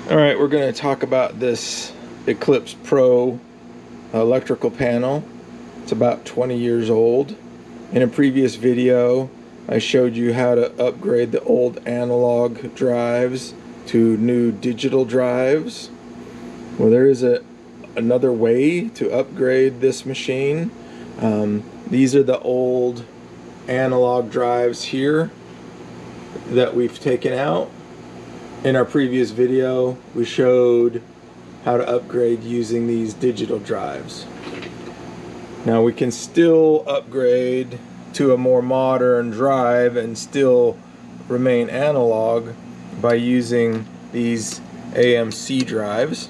Alright, we're going to talk about this Eclipse Pro electrical panel. It's about 20 years old. In a previous video, I showed you how to upgrade the old analog drives to new digital drives. Well, there is another way to upgrade this machine. These are the old analog drives here that we've taken out. In our previous video, we showed how to upgrade using these digital drives. Now we can still upgrade to a more modern drive and still remain analog by using these AMC drives.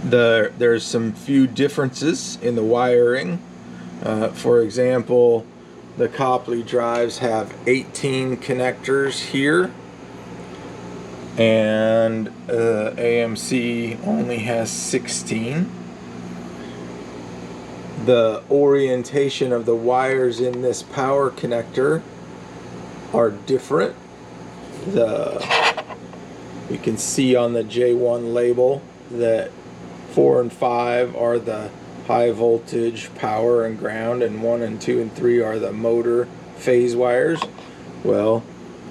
There's some few differences in the wiring. For example, the Copley drives have 18 connectors here, and AMC only has 16. The orientation of the wires in this power connector are different. You can see on the J1 label that 4 and 5 are the high voltage power and ground, and 1 and 2 and 3 are the motor phase wires. Well,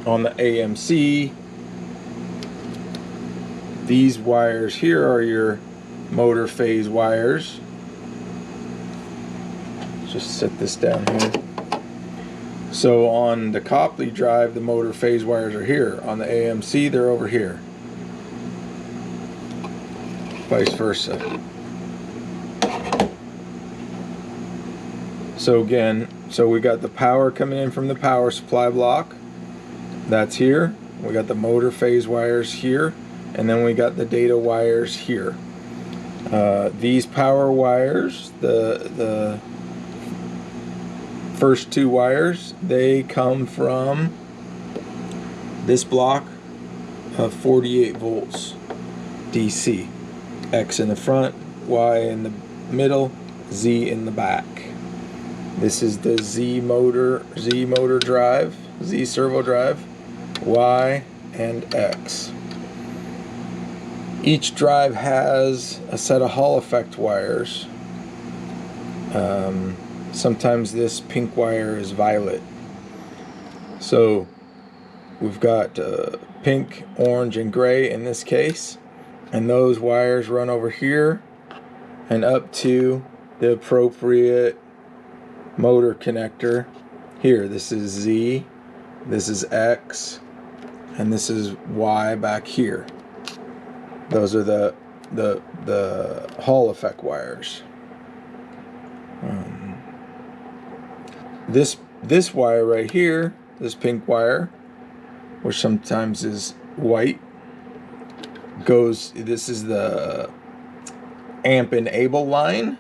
on the AMC, these wires here are your motor phase wires. Just set this down here. So on the Copley drive, the motor phase wires are here. On the AMC, they're over here. Vice versa. So again, we got the power coming in from the power supply block. That's here. We got the motor phase wires here, and then we got the data wires here. These power wires, the first two wires, they come from this block of 48 volts DC. X in the front, Y in the middle, Z in the back. This is the Z motor drive, Z servo drive, Y and X. Each drive has a set of Hall effect wires. Sometimes this pink wire is violet. So we've got pink, orange, and gray in this case. And those wires run over here and up to the appropriate motor connector here. This is Z, this is X, and this is Y back here. Those are the Hall effect wires. This wire right here, this pink wire, which sometimes is white, this is the amp enable line,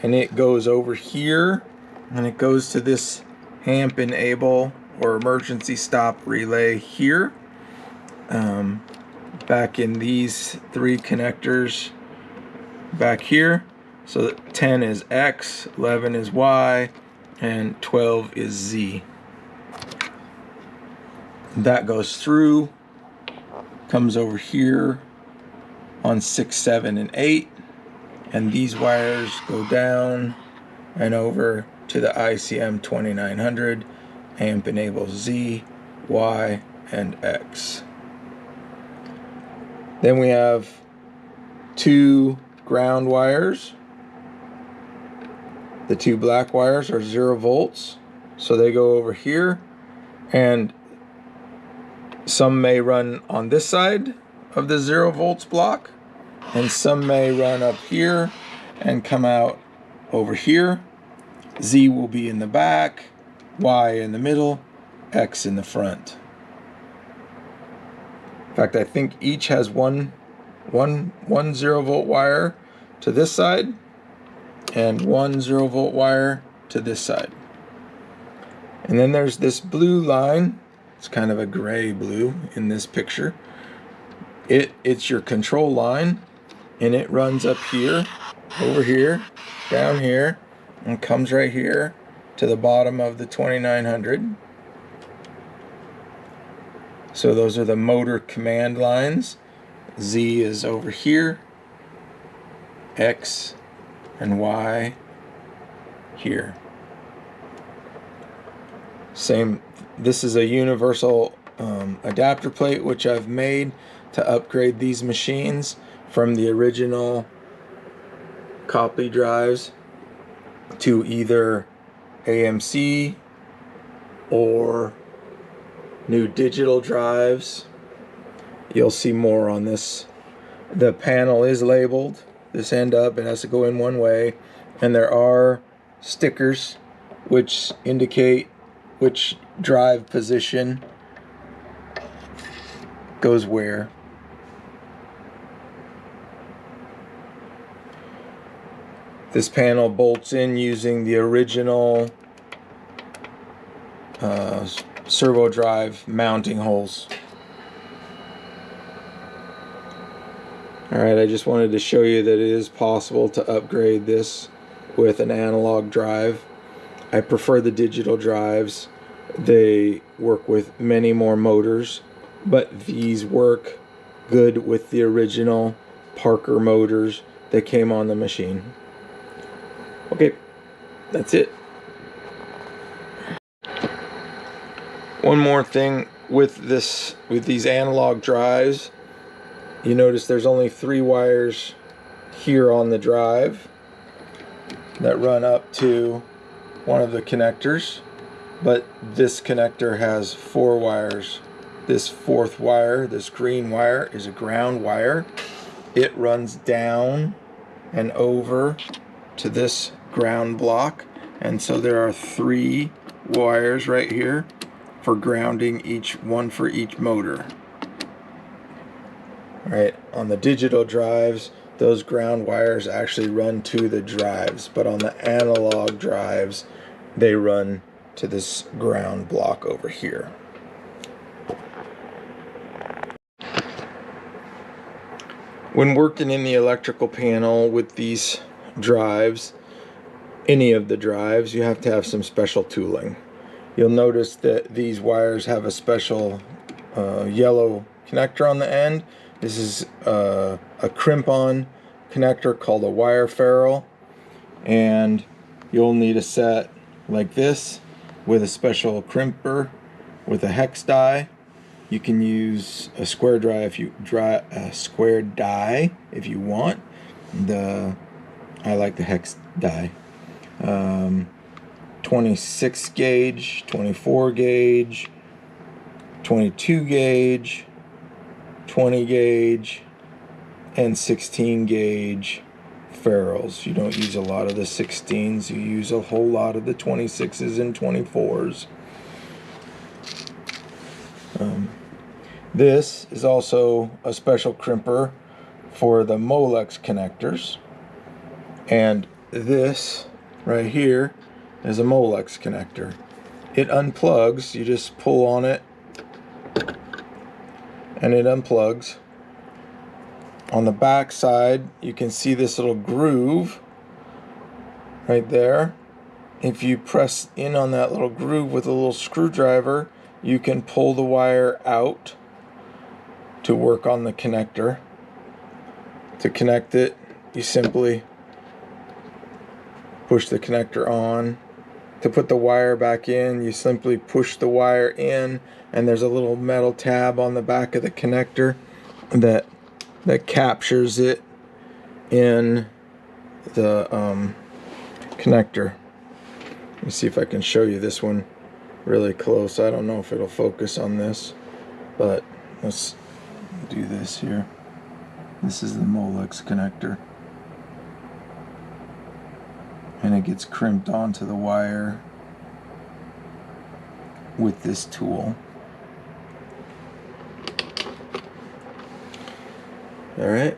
and it goes over here, and it goes to this amp enable or emergency stop relay here. Back in these three connectors back here. So 10 is X, 11 is Y, and 12 is Z. That goes through, comes over here on 6, 7, and 8, and these wires go down and over to the ICM 2900, amp enables Z, Y, and X. Then we have two ground wires. The two black wires are 0 volts, so they go over here, and some may run on this side of the 0 volts block, and some may run up here and come out over here. Z will be in the back, Y in the middle, X in the front. In fact, I think each has one 0 volt wire to this side and one 0 volt wire to this side. And then there's this blue line. It's kind of a gray blue in this picture. It's your control line, and it runs up here, over here, down here, and comes right here to the bottom of the 2900. So those are the motor command lines. Z is over here, X and Y here. Same, this is a universal adapter plate which I've made to upgrade these machines from the original Copley drives to either AMC or new digital drives. You'll see more on this. The panel is labeled this end up, it has to go in one way, and there are stickers which indicate which drive position goes where. This panel bolts in using the original servo drive mounting holes. Alright, I just wanted to show you that it is possible to upgrade this with an analog drive. I prefer the digital drives. They work with many more motors, but these work good with the original Parker motors that came on the machine. Okay, that's it. One more thing with these analog drives, you notice there's only 3 wires here on the drive that run up to one of the connectors, but this connector has 4 wires. This 4th wire, this green wire, is a ground wire. It runs down and over to this ground block, and so there are 3 wires right here for grounding, one for each motor. Right, on the digital drives, those ground wires actually run to the drives, but on the analog drives, they run to this ground block over here. When working in the electrical panel with these drives, any of the drives, you have to have some special tooling. You'll notice that these wires have a special yellow connector on the end. This is a crimp-on connector called a wire ferrule, and you'll need a set like this with a special crimper with a hex die. You can use a square die if you want. I like the hex die. 26 gauge, 24 gauge, 22 gauge, 20 gauge, and 16 gauge ferrules. You don't use a lot of the 16s, you use a whole lot of the 26s and 24s. This is also a special crimper for the Molex connectors, and this right here is a Molex connector. It unplugs, you just pull on it and it unplugs. On the back side you can see this little groove right there. If you press in on that little groove with a little screwdriver, you can pull the wire out to work on the connector. To connect it, you simply push the connector on. To put the wire back in, you simply push the wire in, and there's a little metal tab on the back of the connector that captures it in the connector. Let me see if I can show you this one really close. I don't know if it'll focus on this, but let's do this here. This is the Molex connector, and it gets crimped onto the wire with this tool. All right.